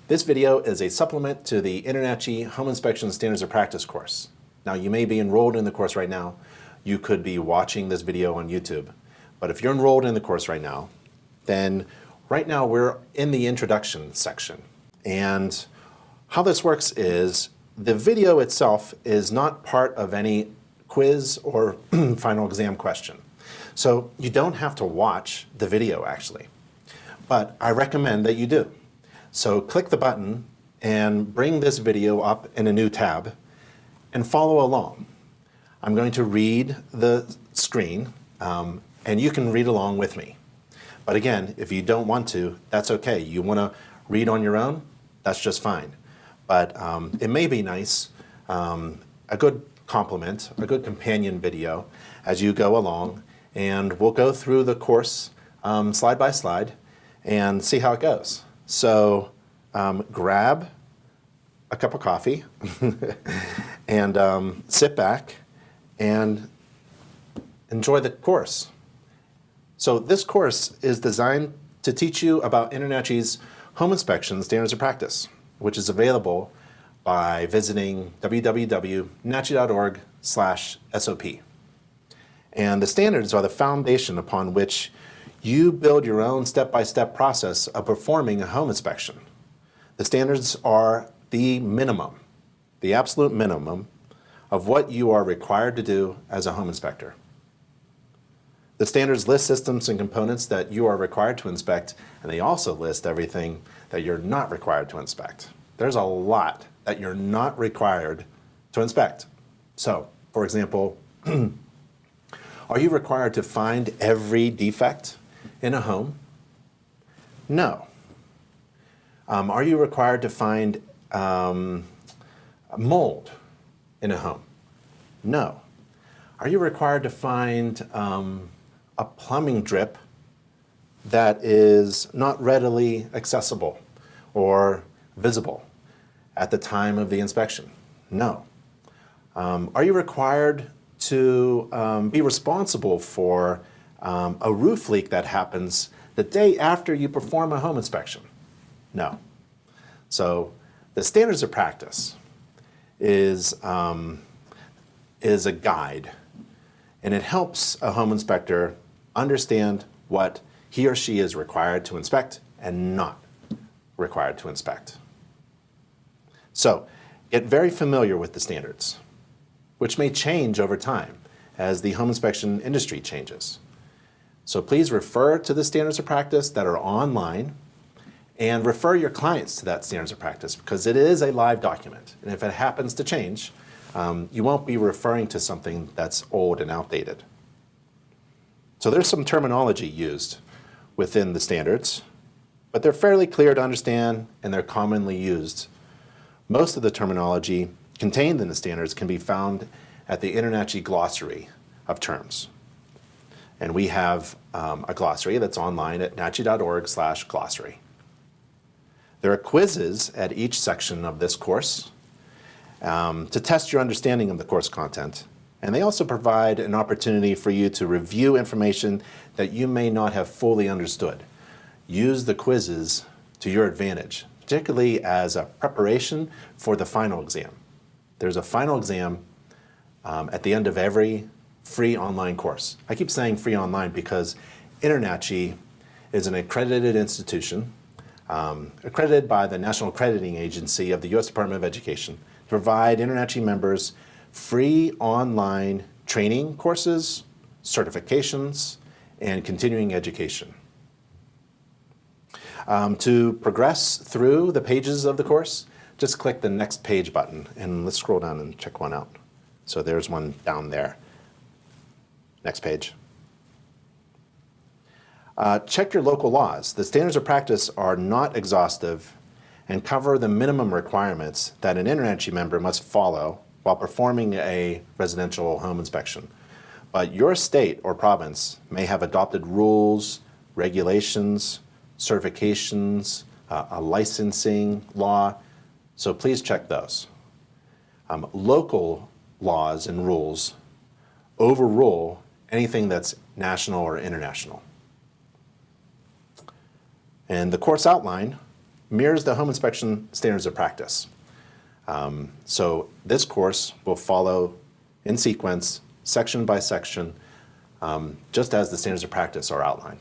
This video is a supplement to the InterNACHI Home Inspection Standards of Practice course. Now, you may be enrolled in the course right now. You could be watching this video on YouTube. But if you're enrolled in the course right now, then right now we're in the introduction section. And how this works is the video itself is not part of any quiz or final exam question. So you don't have to watch the video actually, but I recommend that you do. So click the button and bring this video up in a new tab and follow along. I'm going to read the screen and you can read along with me. But again, if you don't want to, that's okay. You want to read on your own, that's just fine. But it may be nice, a good complement, a good companion video as you go along, and we'll go through the course slide by slide and see how it goes. So grab a cup of coffee and sit back and enjoy the course. So this course is designed to teach you about InterNACHI's Home Inspection Standards of Practice, which is available by visiting www.nachi.org/SOP. And the standards are the foundation upon which you build your own step-by-step process of performing a home inspection. The standards are the minimum, the absolute minimum of what you are required to do as a home inspector. The standards list systems and components that you are required to inspect, and they also list everything that you're not required to inspect. There's a lot that you're not required to inspect. So, for example, are you required to find every defect in a home? No. Are you required to find mold in a home? No. Are you required to find a plumbing drip that is not readily accessible or visible at the time of the inspection? No. Are you required to be responsible for a roof leak that happens the day after you perform a home inspection? No. So the standards of practice is a guide, and it helps a home inspector understand what he or she is required to inspect and not required to inspect. So get very familiar with the standards, which may change over time as the home inspection industry changes. So please refer to the standards of practice that are online and refer your clients to that standards of practice because it is a live document. And if it happens to change, you won't be referring to something that's old and outdated. So there's some terminology used within the standards, but they're fairly clear to understand and they're commonly used. Most of the terminology contained in the standards can be found at the InterNACHI glossary of terms. And we have a glossary that's online at nachi.org/glossary. There are quizzes at each section of this course to test your understanding of the course content. And they also provide an opportunity for you to review information that you may not have fully understood. Use the quizzes to your advantage, particularly as a preparation for the final exam. There's a final exam at the end of every free online course. I keep saying free online because InterNACHI is an accredited institution, accredited by the National Accrediting Agency of the U.S. Department of Education to provide InterNACHI members free online training courses, certifications, and continuing education. To progress through the pages of the course, just click the next page button and let's scroll down and check one out. So there's one down there. Next page. Check your local laws. The standards of practice are not exhaustive and cover the minimum requirements that an InterNACHI member must follow while performing a residential home inspection. But your state or province may have adopted rules, regulations, certifications, a licensing law, so please check those. Local laws and rules overrule anything that's national or international. And the course outline mirrors the home inspection standards of practice. So this course will follow in sequence, section by section, just as the standards of practice are outlined.